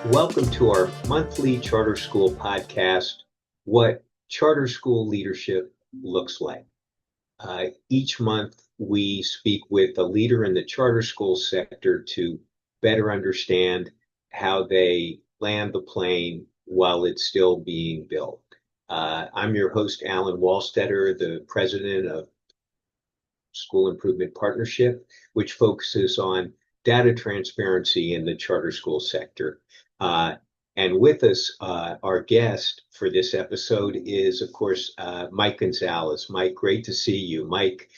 Welcome to our monthly charter school podcast, What Charter School Leadership Looks Like. Each month, we speak with a leader in the charter school sector to better understand how they land the plane while it's still being built. I'm your host, Alan Wohlstetter, the president of School Improvement Partnership, which focuses on data transparency in the charter school sector. And with us, our guest for this episode is, of course, Mike Gonzalez. Mike, great to see you. Mike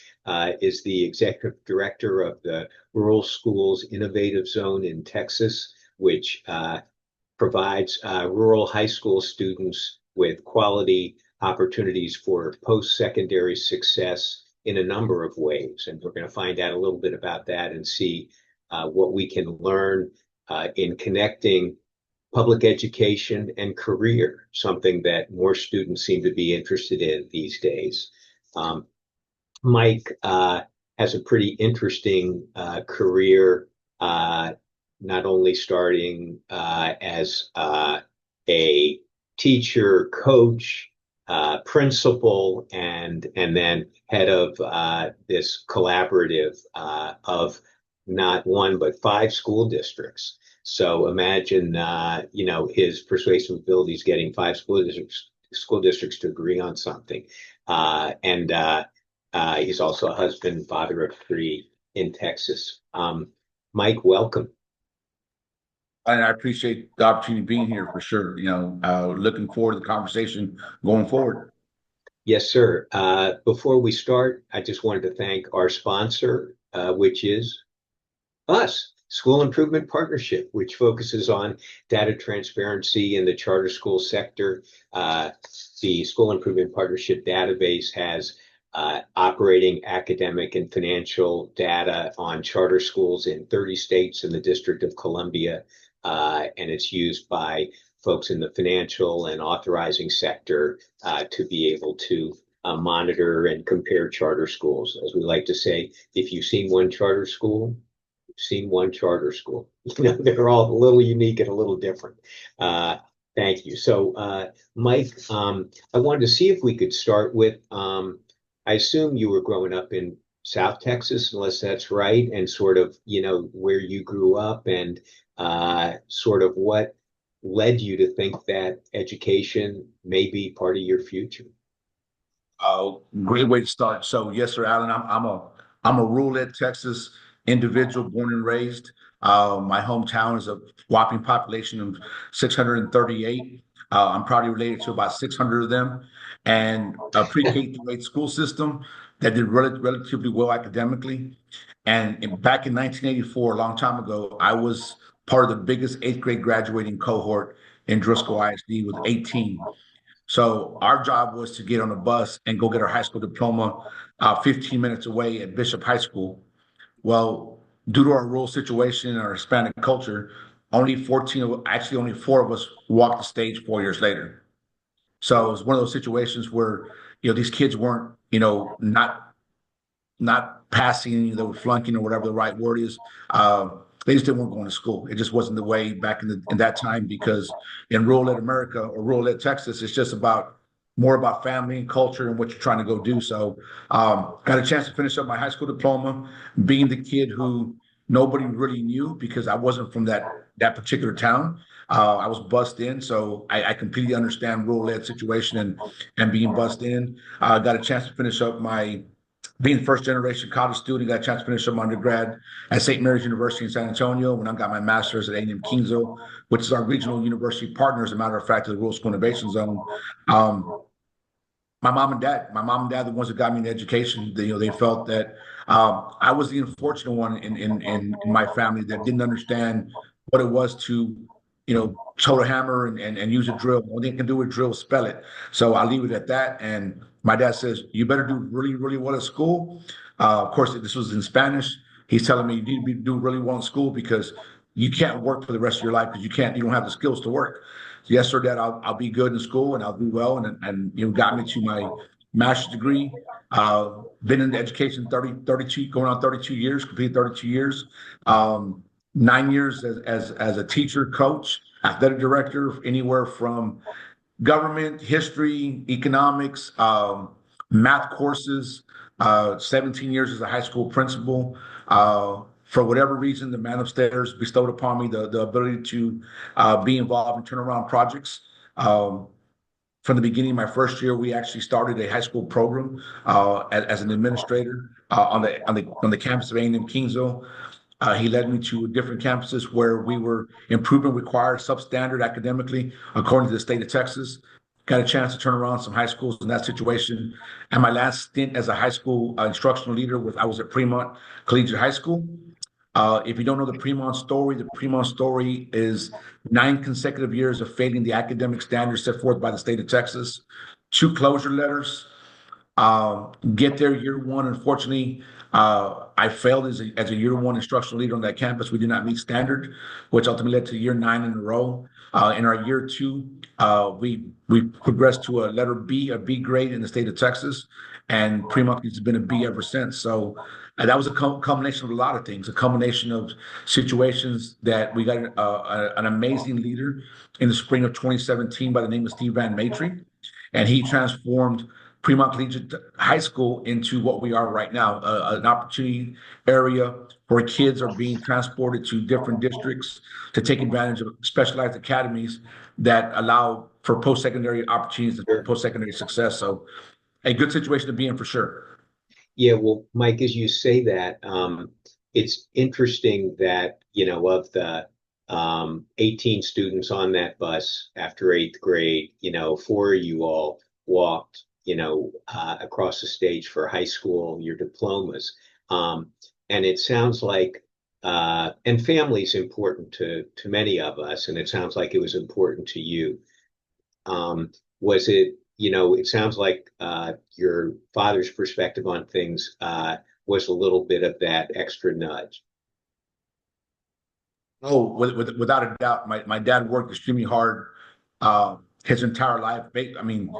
is the executive director of the Rural Schools Innovative Zone in Texas, which provides rural high school students with quality opportunities for post-secondary success in a number of ways. And we're going to find out a little bit about that and see what we can learn in connecting public education and career, something that more students seem to be interested in these days. Mike has a pretty interesting career, not only starting as a teacher, coach, principal, and then head of this collaborative of not one but 5 school districts. So imagine, his persuasive abilities getting 5 school districts to agree on something. And he's also a husband, father of 3 in Texas. Mike, welcome. And I appreciate the opportunity of being here for sure. Looking forward to the conversation going forward. Yes, sir. Before we start, I just wanted to thank our sponsor, which is us, School Improvement Partnership, which focuses on data transparency in the charter school sector. The School Improvement Partnership database has operating, academic, and financial data on charter schools in 30 states and the District of Columbia, and it's used by folks in the financial and authorizing sector to be able to monitor and compare charter schools. As we like to say, if you've seen one charter school, you've seen one charter school. They're all a little unique and a little different. Thank you. So, Mike, I wanted to see if we could start with, I assume you were growing up in South Texas, unless that's right, and sort of, where you grew up and sort of what led you to think that education may be part of your future. Great way to start. So yes, sir, Alan. I'm a rural Texas individual, born and raised. My hometown is a whopping population of 638. I'm probably related to about 600 of them, and a pre-K through 8 school system that did relatively well academically. And back in 1984, a long time ago, I was part of the biggest 8th grade graduating cohort in Driscoll ISD with 18. So our job was to get on a bus and go get our high school diploma 15 minutes away at Bishop High School. Well, due to our rural situation and our Hispanic culture, only 14, actually only 4 of us walked the stage 4 years later. So it was one of those situations where, these kids weren't, not passing, they were flunking or whatever the right word is. They just didn't want going to school. It just wasn't the way back in that time, because in rural America or rural Texas, it's just more about family and culture and what you're trying to go do. So got a chance to finish up my high school diploma, being the kid who nobody really knew because I wasn't from that particular town. I was bussed in, so I completely understand rural ed situation and being bussed in. Got a chance to finish up being first generation college student, got a chance to finish up my undergrad at St. Mary's University in San Antonio. When I got my master's at A&M Kingsville, which is our regional university partner, as a matter of fact, of the Rural School Innovation Zone. My mom and dad, the ones that got me into education, they felt that I was the unfortunate one in my family that didn't understand what it was to, tote a hammer and use a drill. All they can do with drill is spell it. So I'll leave it at that. And my dad says, you better do really, really well at school. Of course, this was in Spanish. He's telling me you need to do really well in school because you can't work for the rest of your life because you don't have the skills to work. So, yes, sir, Dad, I'll be good in school and I'll do well. And got me to my master's degree. Been in education 32, going on 32 years, completed 32 years. 9 years as a teacher, coach, athletic director, anywhere from government, history, economics, math courses, 17 years as a high school principal. For whatever reason, the man upstairs bestowed upon me the ability to be involved in turnaround projects. Um, from the beginning, my first year, we actually started a high school program as an administrator on the campus of A&M Kingsville. He led me to different campuses where we were improvement required, substandard academically, according to the state of Texas. Got a chance to turn around some high schools in that situation. And my last stint as a high school instructional leader I was at Fremont Collegiate High School. If you don't know the Fremont story is 9 consecutive years of failing the academic standards set forth by the state of Texas, 2 closure letters, get there year one. Unfortunately, I failed as a year one instructional leader on that campus. We did not meet standard, which ultimately led to year 9 in a row. In our year two, we progressed to a letter B, a B grade in the state of Texas, and pretty much it's been a B ever since. So that was a culmination of a lot of things, a combination of situations that we got an amazing leader in the spring of 2017 by the name of Steve Van Matry, and he transformed Fremont Collegiate High School into what we are right now, an opportunity area where kids are being transported to different districts to take advantage of specialized academies that allow for post-secondary opportunities and Sure. post-secondary success. So a good situation to be in for sure. Yeah, well, Mike, as you say that, it's interesting that, of the 18 students on that bus after eighth grade, four of you all walked, across the stage for high school, your diplomas. And it sounds like, and family's important to many of us, and it sounds like it was important to you. Was it, it sounds like your father's perspective on things was a little bit of that extra nudge. Oh, without a doubt, my dad worked extremely hard his entire life. I mean,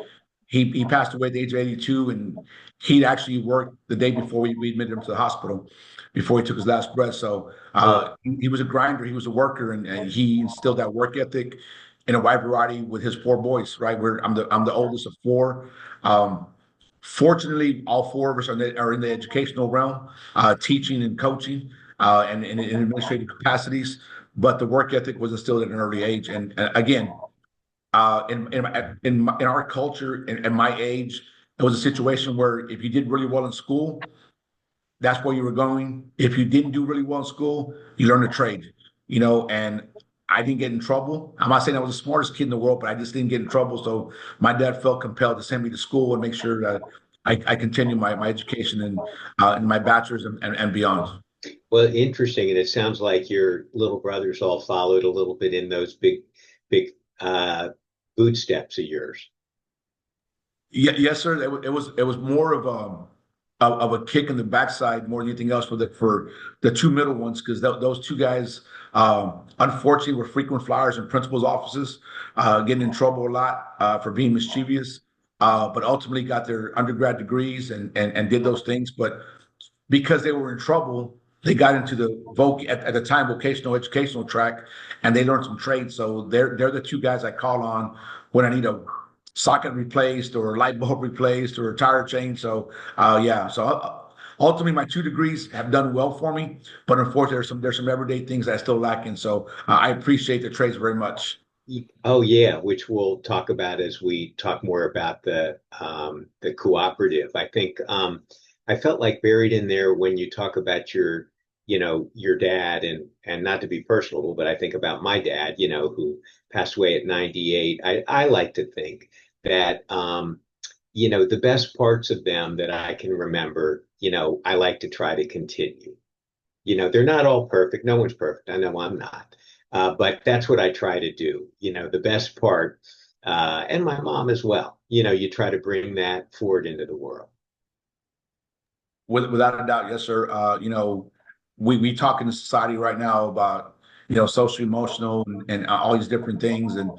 he passed away at the age of 82, and he'd actually worked the day before we admitted him to the hospital before he took his last breath. So Oh, he was a grinder, he was a worker, and he instilled that work ethic in a wide variety with his 4 boys. Right, I'm the oldest of 4. Um, Fortunately, all 4 of us are in the educational realm, teaching and coaching, and in administrative capacities. But the work ethic was instilled at an early age, and again, in our culture and at my age, it was a situation where if you did really well in school, that's where you were going. If you didn't do really well in school, you learned a trade, and I didn't get in trouble. I'm not saying I was the smartest kid in the world, but I just didn't get in trouble. So my dad felt compelled to send me to school and make sure that I continue my education and my bachelor's and beyond. well, interesting. And it sounds like your little brothers all followed a little bit in those big bootsteps of yours. Yeah, yes, sir. It was more of a kick in the backside more than anything else for the 2 middle ones, because those 2 guys unfortunately were frequent flyers in principals' offices, getting in trouble a lot for being mischievous, but ultimately got their undergrad degrees and did those things. But because they were in trouble, they got into the at the time vocational educational track, and they learned some trades. So they're the 2 guys I call on when I need a socket replaced or a light bulb replaced or a tire change. So yeah, so ultimately my 2 degrees have done well for me, but unfortunately there's some everyday things that I still lack in. So I appreciate the trades very much. Oh yeah, which we'll talk about as we talk more about the cooperative. I think I felt like buried in there when you talk about your dad, and not to be personal, but I think about my dad, who passed away at 98. I like to think that the best parts of them that I can remember, I like to try to continue. They're not all perfect. No one's perfect. I know I'm not. But that's what I try to do. The best part, and my mom as well. You try to bring that forward into the world. Without a doubt, yes, sir. We talk in the society right now about social emotional and all these different things, and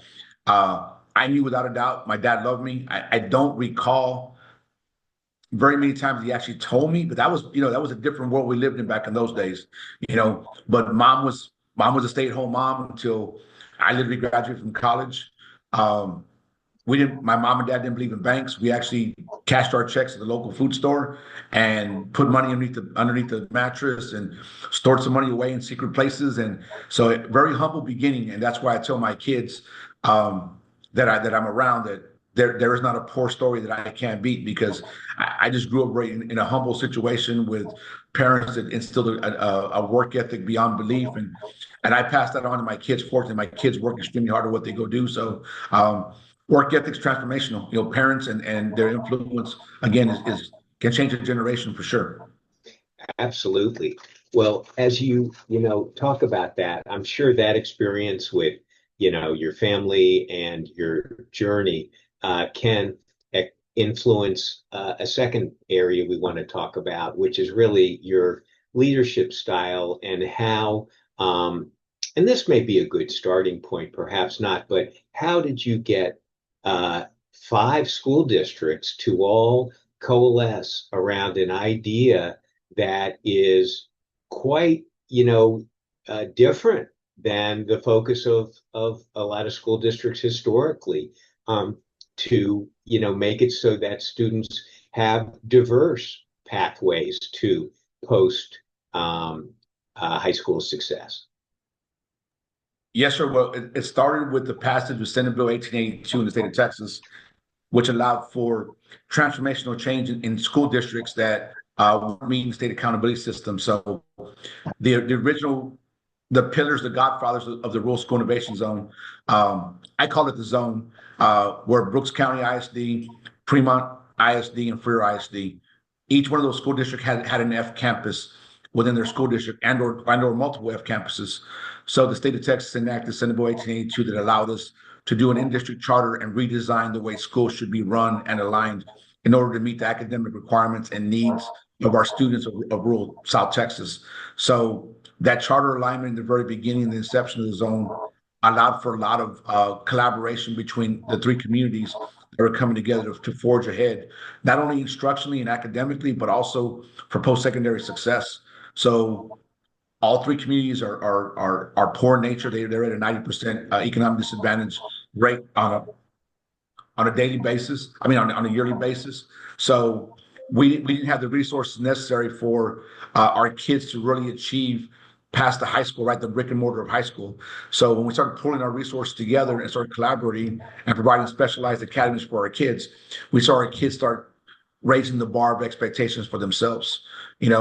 I knew without a doubt my dad loved me. I don't recall very many times he actually told me, but that was a different world we lived in back in those days. But mom was a stay-at-home mom until I literally graduated from college. Um, my mom and dad didn't believe in banks. We actually cashed our checks at the local food store and put money underneath the mattress and stored some money away in secret places. And so, very humble beginning. And that's why I tell my kids that I'm around, that there is not a poor story that I can't beat, because I just grew up right in a humble situation with parents that instilled a work ethic beyond belief, and I passed that on to my kids. Fortunately, my kids work extremely hard at what they go do. So. Work ethic's transformational. Parents and their influence again is can change a generation for sure. Absolutely. Well, as talk about that, I'm sure that experience with, your family and your journey can influence a second area we want to talk about, which is really your leadership style and how, and this may be a good starting point, perhaps not, but how did you get uh, 5 school districts to all coalesce around an idea that is quite, different than the focus of a lot of school districts historically, to, make it so that students have diverse pathways to post high school success. Yes, sir. Well, it started with the passage of Senate Bill 1882 in the state of Texas, which allowed for transformational change in school districts that were meeting state accountability system. So the original, the pillars, the godfathers of the rural school innovation zone. I call it the zone, where Brooks County ISD, Fremont ISD, and Freer ISD. Each one of those school districts had an F campus within their school district, and or multiple F campuses. So the state of Texas enacted Senate Bill 1882 that allowed us to do an in-district charter and redesign the way schools should be run and aligned in order to meet the academic requirements and needs of our students of rural South Texas. So that charter alignment in the very beginning, the inception of the zone, allowed for a lot of collaboration between the 3 communities that were coming together to forge ahead, not only instructionally and academically, but also for post-secondary success. So all 3 communities are poor in nature. They're at a 90% economic disadvantage rate on a daily basis. I mean, on a yearly basis. So we didn't have the resources necessary for our kids to really achieve past the high school, right? The brick and mortar of high school. So when we started pulling our resources together and started collaborating and providing specialized academies for our kids, we saw our kids start raising the bar of expectations for themselves.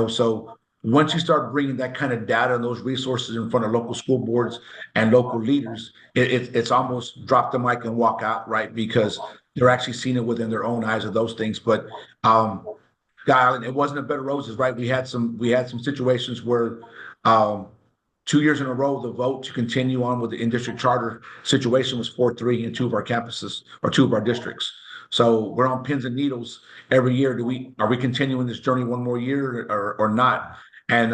So once you start bringing that kind of data and those resources in front of local school boards and local leaders, it's almost drop the mic and walk out, right? Because they're actually seeing it within their own eyes of those things. But Guy, it wasn't a bed of roses, right? We had some situations where 2 years in a row, the vote to continue on with the in-district charter situation was 4-3 in 2 of our campuses or 2 of our districts. So we're on pins and needles every year. Are we continuing this journey one more year or not? And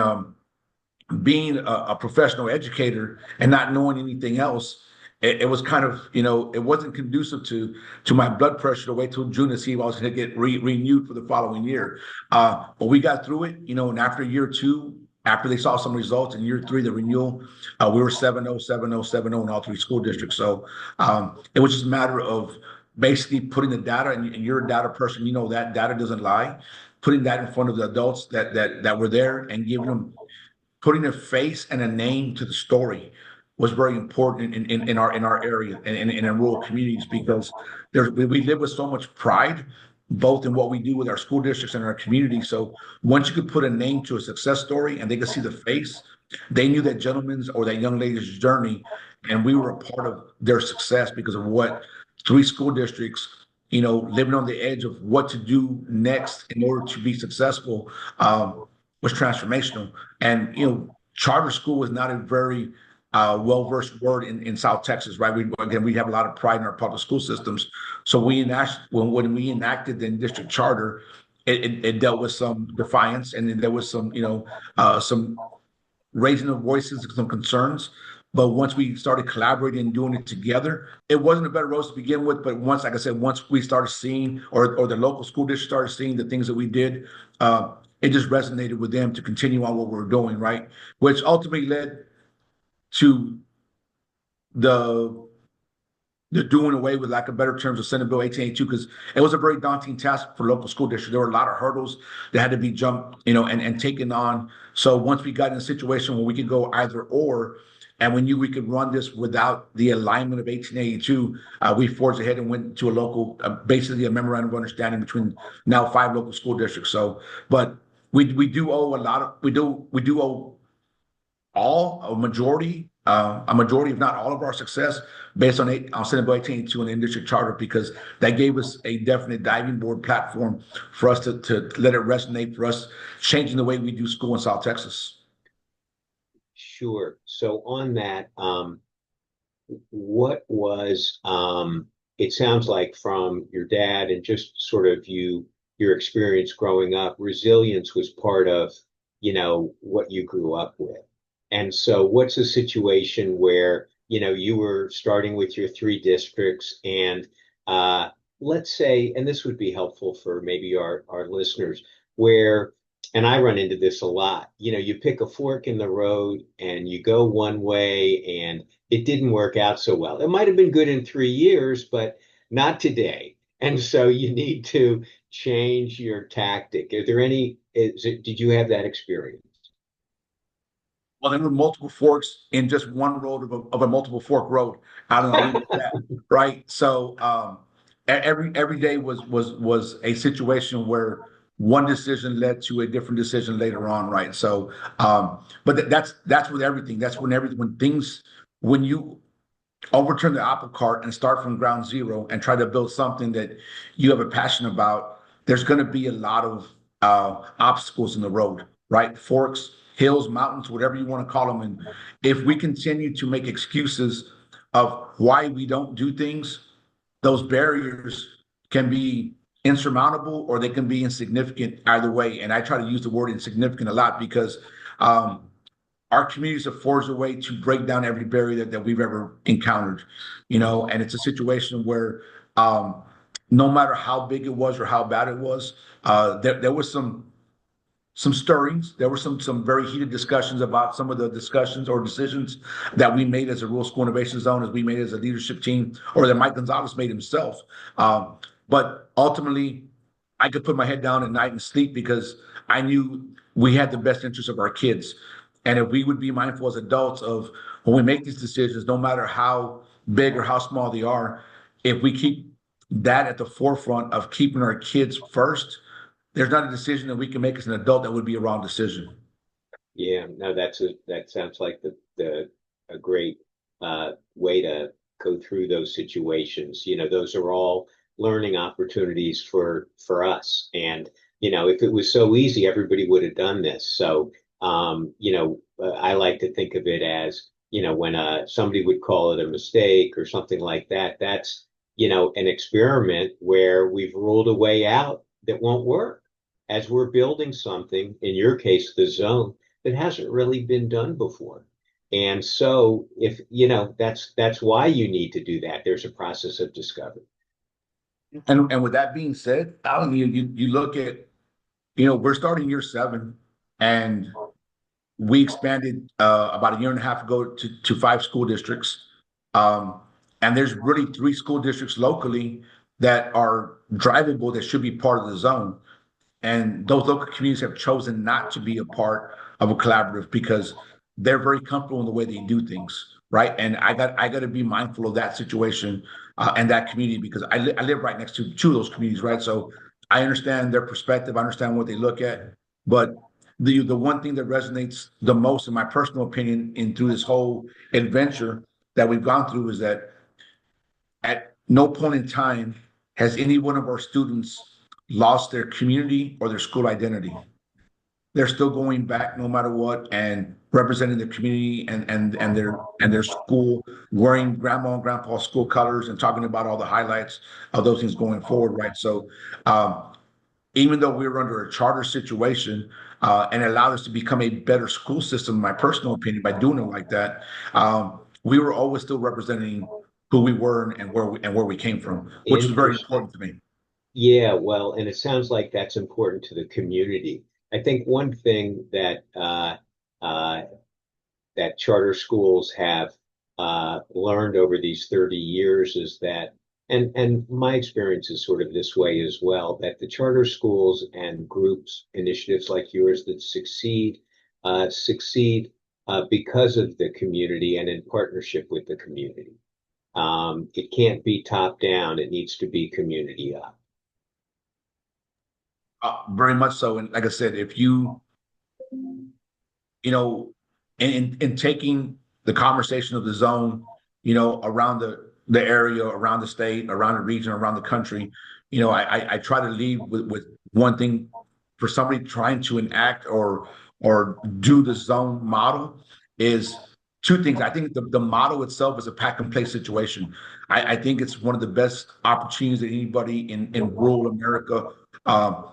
being a professional educator and not knowing anything else, it was kind of, it wasn't conducive to my blood pressure to wait till June to see if I was going to get renewed for the following year. But we got through it, and after year 2, after they saw some results in year 3, the renewal, we were 7-0, 7-0, 7-0 in all 3 school districts. So it was just a matter of basically putting the data, and you're a data person, that data doesn't lie, putting that in front of the adults that were there and giving them, putting a face and a name to the story was very important in our area and in rural communities, because we live with so much pride, both in what we do with our school districts and our community. So once you could put a name to a success story and they could see the face, they knew that gentleman's or that young lady's journey, and we were a part of their success because of what 3 school districts, living on the edge of what to do next in order to be successful, was transformational. And charter school is not a very well-versed word in South Texas, right? We have a lot of pride in our public school systems. So when we enacted the district charter, it dealt with some defiance, and then there was some raising of voices, some concerns. But once we started collaborating and doing it together, it wasn't a bed of roses to begin with. But once, like I said, once we started seeing, or the local school district started seeing the things that we did, it just resonated with them to continue on what we were doing, right? Which ultimately led to the doing away with lack of better terms of Senate Bill 1882 because it was a very daunting task for local school districts. There were a lot of hurdles that had to be jumped, and taken on. So once we got in a situation where we could go either or, and we knew we could run this without the alignment of 1882, we forged ahead and went to a local, basically a memorandum of understanding between now 5 local school districts. So, but we do owe a lot of we do owe a majority, if not all of our success based on Senate Bill 1882 and the district charter, because that gave us a definite diving board platform for us to let it resonate, for us changing the way we do school in South Texas. Sure. So on that, what was, it sounds like from your dad and just sort of your experience growing up, resilience was part of, what you grew up with. And so what's a situation where, you were starting with your 3 districts and let's say, and this would be helpful for maybe our listeners, where, and I run into this a lot, you pick a fork in the road and you go one way and it didn't work out so well. It might have been good in 3 years, but not today. And so you need to change your tactic. Did you have that experience? Well, there were multiple forks in just one road of a multiple fork road. I don't know that, right? So every day was a situation where one decision led to a different decision later on, right? So, but that's with everything. That's when you overturn the apple cart and start from ground zero and try to build something that you have a passion about, there's going to be a lot of obstacles in the road, right? Forks, hills, mountains, whatever you want to call them. And if we continue to make excuses of why we don't do things, those barriers can be insurmountable or they can be insignificant either way. And I try to use the word insignificant a lot because our communities have forged a way to break down every barrier that we've ever encountered, and it's a situation where no matter how big it was or how bad it was, there was some stirrings. There were some very heated discussions about some of the discussions or decisions that we made as a rural school innovation zone, as we made as a leadership team, or that Mike Gonzalez made himself. But ultimately, I could put my head down at night and sleep because I knew we had the best interest of our kids. And if we would be mindful as adults of when we make these decisions, no matter how big or how small they are, if we keep that at the forefront of keeping our kids first, there's not a decision that we can make as an adult that would be a wrong decision. Yeah, no, that sounds like the a great way to go through those situations. Those are all learning opportunities for us. And if it was so easy, everybody would have done this. So I like to think of it as when somebody would call it a mistake or something like that. That's an experiment where we've ruled a way out that won't work as we're building something, in your case, the zone, that hasn't really been done before. And so if, that's why you need to do that. There's a process of discovery. And with that being said, Alan, you look at, we're starting year 7 and we expanded about a year and a half ago to 5 school districts. And there's really 3 school districts locally that are drivable that should be part of the zone. And those local communities have chosen not to be a part of a collaborative because they're very comfortable in the way they do things, right? And I got to be mindful of that situation and that community because I live right next to 2 of those communities, right? So I understand their perspective, I understand what they look at, but the one thing that resonates the most, in my personal opinion, in through this whole adventure that we've gone through is that at no point in time has any one of our students lost their community or their school identity. They're still going back no matter what and representing their community and their school, wearing grandma and grandpa's school colors and talking about all the highlights of those things going forward, right? So even though we were under a charter situation and it allowed us to become a better school system, in my personal opinion, by doing it like that, we were always still representing who we were and where we came from, which was very Interesting. important to me. Yeah, well, and it sounds like that's important to the community. I think one thing that that charter schools have learned over these 30 years is that, and my experience is sort of this way as well, that the charter schools and groups, initiatives like yours that succeed because of the community and in partnership with the community. It can't be top down, it needs to be community up. Very much so. And like I said, if you, you know, in taking the conversation of the zone, around the area, around the state, around the region, around the country, I try to leave with one thing for somebody trying to enact or do the zone model is two things. I think the model itself is a pack and play situation. I think it's one of the best opportunities that anybody in rural America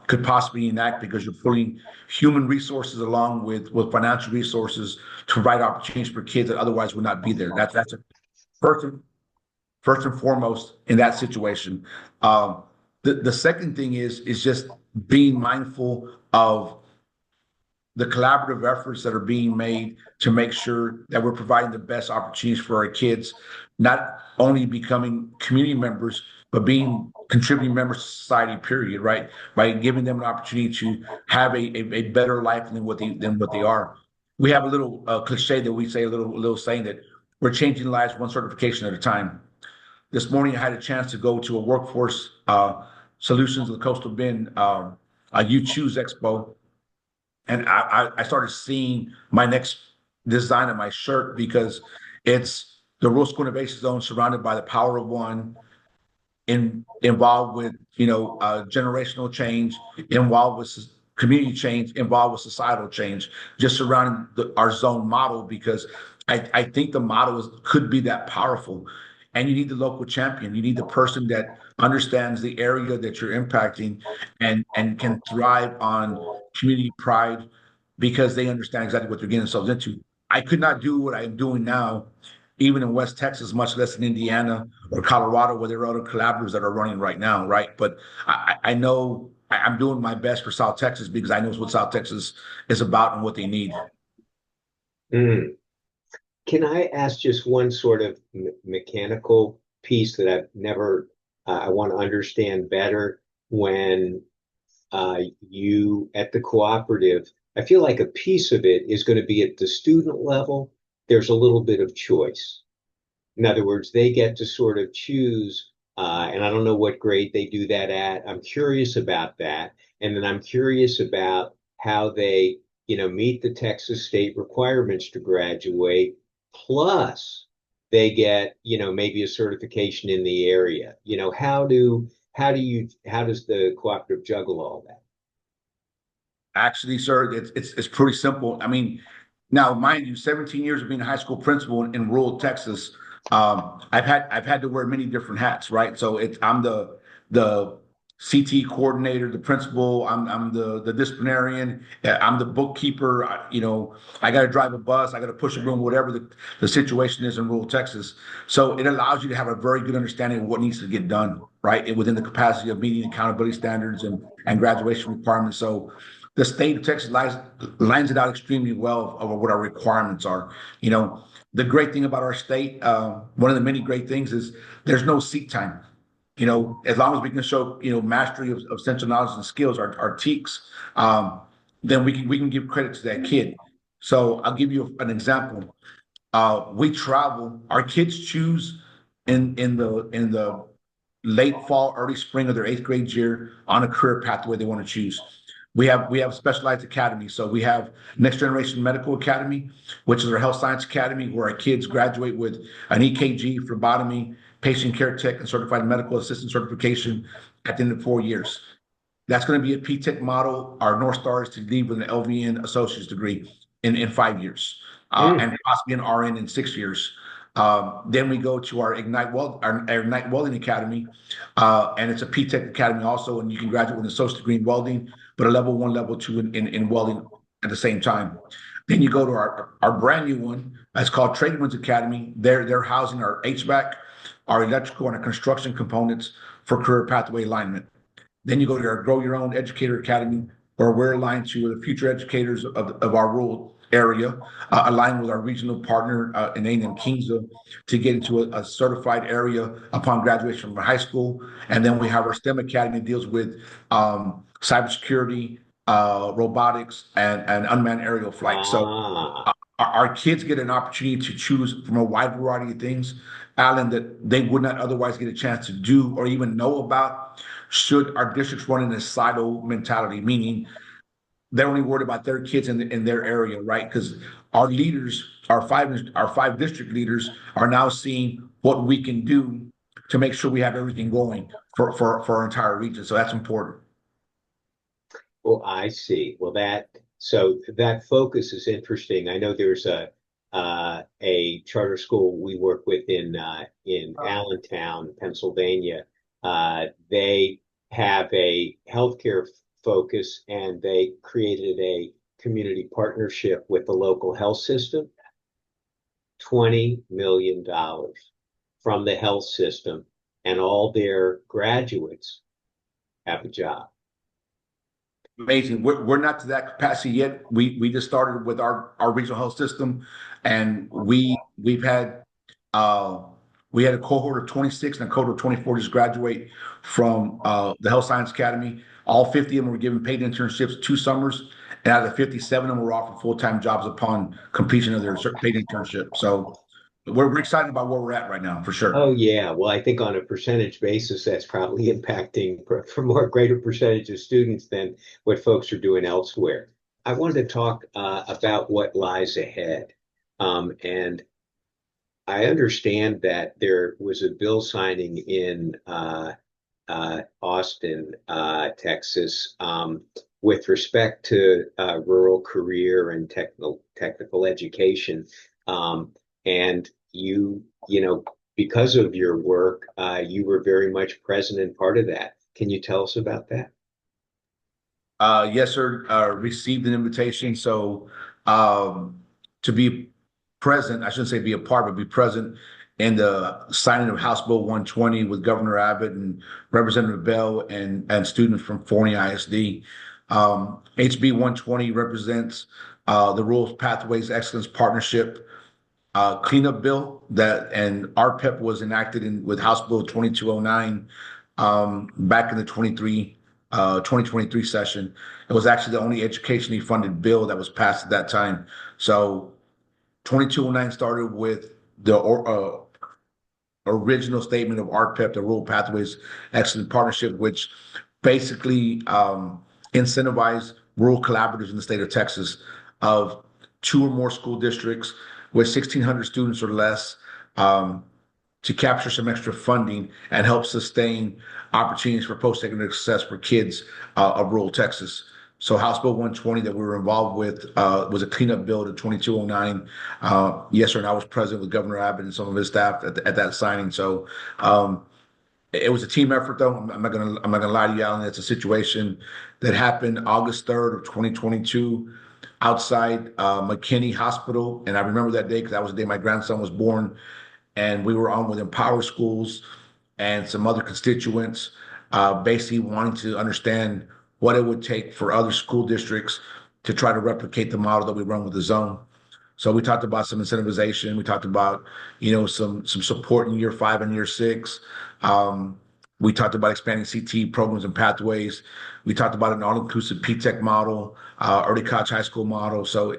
could possibly enact because you're putting human resources along with financial resources to provide opportunities for kids that otherwise would not be there. That's a first and, first and foremost in that situation. The second thing is just being mindful of the collaborative efforts that are being made to make sure that we're providing the best opportunities for our kids, not only becoming community members, but being contributing members to society, period, right? By giving them an opportunity to have a better life than what they are. We have a little cliche that we say, a little saying that we're changing lives one certification at a time. This morning, I had a chance to go to a workforce solutions of the Coastal Bend You Choose Expo, and I started seeing my next design of my shirt because it's the Rural School Innovation Zone surrounded by the power of one, involved with generational change, involved with community change, involved with societal change, just surrounding our zone model because I think the model could be that powerful. And you need the local champion. You need the person that understands the area that you're impacting and can thrive on community pride because they understand exactly what they're getting themselves into. I could not do what I'm doing now, even in West Texas, much less in Indiana or Colorado, where there are other collaboratives that are running right now, right? But I know I'm doing my best for South Texas because I know what South Texas is about and what they need. Mm. Can I ask just one sort of mechanical piece that I've never, I want to understand better when you at the cooperative, I feel like a piece of it is going to be at the student level. There's a little bit of choice. In other words, they get to sort of choose, and I don't know what grade they do that at. I'm curious about that. And then I'm curious about how they, meet the Texas state requirements to graduate, plus they get, maybe a certification in the area. How does the cooperative juggle all that? Actually, sir, it's pretty simple. I mean, now mind you, 17 years of being a high school principal in rural Texas, I've had to wear many different hats, right? So I'm the CT coordinator, the principal, I'm the disciplinarian, I'm the bookkeeper. I got to drive a bus, I got to push a broom, whatever the situation is in rural Texas. So it allows you to have a very good understanding of what needs to get done, right? And within the capacity of meeting accountability standards and graduation requirements. So the state of Texas lines it out extremely well of what our requirements are. The great thing about our state, one of the many great things is there's no seat time. As long as we can show, mastery of essential knowledge and skills, our TEKS, then we can give credit to that kid. So I'll give you an example. We travel, our kids choose in the late fall, early spring of their eighth grade year on a career pathway they want to choose. We have specialized academies. So we have Next Generation Medical Academy, which is our health science academy, where our kids graduate with an EKG, phlebotomy, patient care tech, and certified medical assistant certification at the end of 4 years. That's going to be a PTEC model. Our North Star is to leave with an LVN associate's degree in 5 years, Mm. and possibly an RN in 6 years. Then we go to our Ignite Welding Academy, and it's a PTEC academy also, and you can graduate with an associate degree in welding, but a level one, level two in welding at the same time. Then you go to our brand new one. It's called Tradesman's Academy. They're housing our HVAC, our electrical, and our construction components for career pathway alignment. Then you go to our Grow Your Own Educator Academy, where we're aligned to the future educators of our rural area, aligned with our regional partner in A&M Kingsville to get into a certified area upon graduation from high school. And then we have our STEM Academy that deals with cybersecurity, robotics, and unmanned aerial flight. So Ah, our kids get an opportunity to choose from a wide variety of things, Alan, that they would not otherwise get a chance to do or even know about should our districts run in a silo mentality, meaning they're only worried about their kids in their area, right? Because our leaders, our five district leaders, are now seeing what we can do to make sure we have everything going for our entire region. So that's important. well, I see. Well, that focus is interesting. I know there's a charter school we work with in Allentown, Pennsylvania. They have a healthcare focus, and they created a community partnership with the local health system. $20 million from the health system, and all their graduates have a job. Amazing. We're not to that capacity yet. We just started with our regional health system, and we've had uh, we had a cohort of 26 and a cohort of 24 just graduate from the Health Science Academy. All 50 of them were given paid internships 2 summers, and out of the 57 of them were offered full-time jobs upon completion of their paid internship. So we're excited about where we're at right now, for sure. Oh yeah, well, I think on a percentage basis, that's probably impacting for more greater percentage of students than what folks are doing elsewhere. I wanted to talk about what lies ahead, and I understand that there was a bill signing in Austin, Texas, with respect to rural career and technical education. And you know, because of your work, you were very much present and part of that. Can you tell us about that? Yes, sir. Received an invitation. So um, to be present, I shouldn't say be a part, but be present in the signing of House Bill 120 with Governor Abbott and Representative Bell and students from Forney ISD. HB 120 represents the Rural Pathways Excellence Partnership cleanup bill that and RPEP was enacted in with House Bill 2209 back in the 2023 session. It was actually the only educationally funded bill that was passed at that time. So 2209 started with the original statement of RPEP, the Rural Pathways Excellent Partnership, which basically incentivized rural collaboratives in the state of Texas of two or more school districts with 1,600 students or less um, to capture some extra funding and help sustain opportunities for post-secondary success for kids of rural Texas. So House Bill 120 that we were involved with was a cleanup bill to 2209. Yes, sir, and I was present with Governor Abbott and some of his staff at that signing. So it was a team effort, though. I'm not gonna lie to you, Alan. It's a situation that happened August 3rd of 2022 outside McKinney Hospital, and I remember that day because that was the day my grandson was born, and we were on with Empower Schools and some other constituents, basically wanting to understand what it would take for other school districts to try to replicate the model that we run with the zone. So we talked about some incentivization. We talked about, some support in year 5 and year 6. We talked about expanding CT programs and pathways. We talked about an all-inclusive P-TECH model, early college high school model. So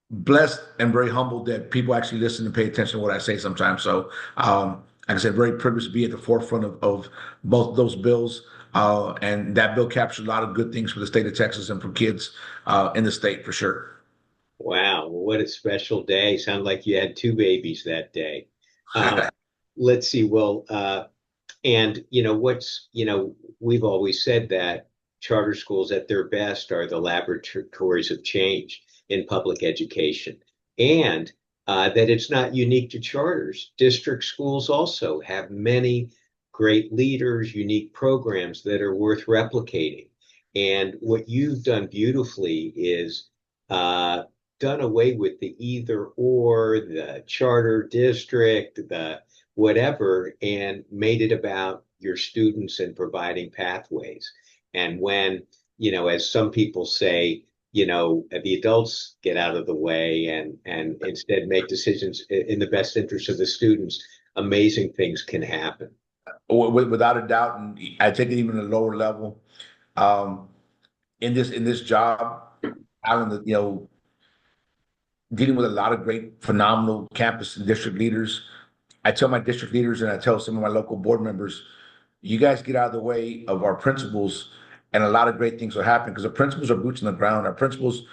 blessed and very humbled that people actually listen and pay attention to what I say sometimes. So, like I said, very privileged to be at the forefront of both those bills. And that bill captured a lot of good things for the state of Texas and for kids in the state for sure. Wow, what a special day. Sounded like you had two babies that day. Um, let's see. Well, and we've always said that charter schools at their best are the laboratories of change in public education, and that it's not unique to charters. District schools also have many great leaders, unique programs that are worth replicating. And what you've done beautifully is uh, done away with the either or, the charter district, the whatever, and made it about your students and providing pathways. And when, as some people say, the adults get out of the way and instead make decisions in the best interest of the students, amazing things can happen. Without a doubt, and I take it even at a lower level. Um, in this job, Alan, dealing with a lot of great, phenomenal campus and district leaders. I tell my district leaders and I tell some of my local board members, you guys get out of the way of our principals, and a lot of great things will happen because the principals are boots on the ground. Our principals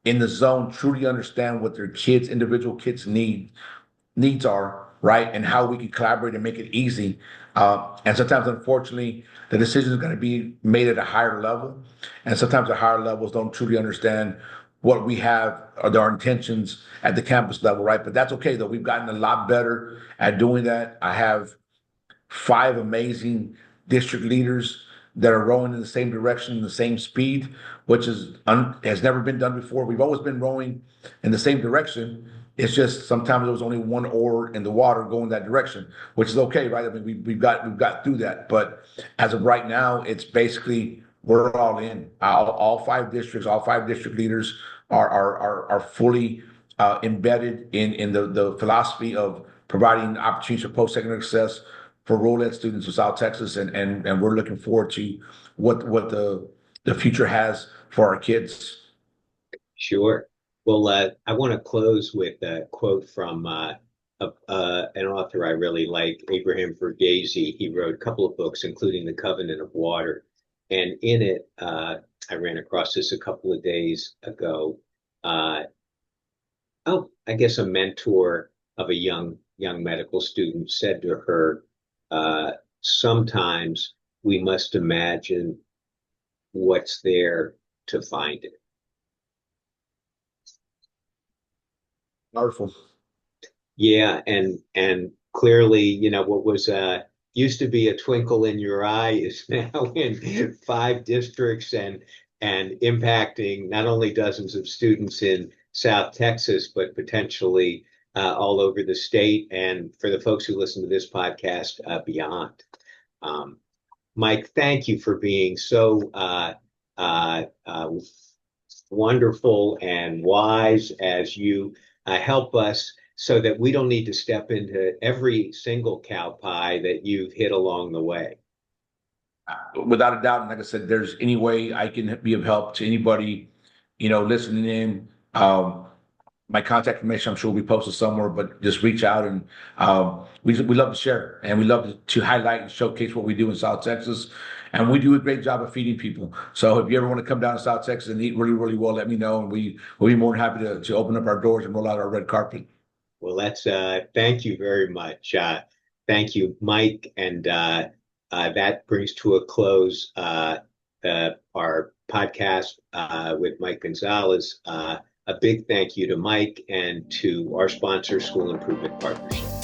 in the zone truly understand what their kids, individual kids needs are, right? And how we can collaborate and make it easy. And sometimes, unfortunately, the decision is going to be made at a higher level. And sometimes the higher levels don't truly understand what we have or our intentions at the campus level, right? But that's okay, though. We've gotten a lot better at doing that. I have 5 amazing district leaders that are rowing in the same direction, the same speed, which has never been done before. We've always been rowing in the same direction. It's just sometimes there was only one oar in the water going that direction, which is okay, right? I mean, we've got through that. But as of right now, it's basically we're all in. All 5 districts, all 5 district leaders are fully embedded in the philosophy of providing opportunities for post-secondary success for rural ed students in South Texas, and we're looking forward to what the future has for our kids. Sure. Well, I want to close with a quote from an author I really like, Abraham Verghese. He wrote a couple of books, including The Covenant of Water. And in it, I ran across this a couple of days ago. I guess a mentor of a young medical student said to her, sometimes we must imagine what's there to find it. Powerful. Yeah, and clearly, what was used to be a twinkle in your eye is now in 5 districts and impacting not only dozens of students in South Texas, but potentially all over the state, and for the folks who listen to this podcast, beyond. Mike, thank you for being so wonderful and wise as you help us so that we don't need to step into every single cow pie that you've hit along the way. Without a doubt, and like I said, there's any way I can be of help to anybody, listening in. My contact information, I'm sure will be posted somewhere, but just reach out, and we love to share, and we love to highlight and showcase what we do in South Texas. And we do a great job of feeding people. So if you ever want to come down to South Texas and eat really, really well, let me know, and we'll be more than happy to open up our doors and roll out our red carpet. Well, that's thank you very much. Thank you, Mike. And that brings to a close our podcast with Mike Gonzalez. A big thank you to Mike and to our sponsor, School Improvement Partnership.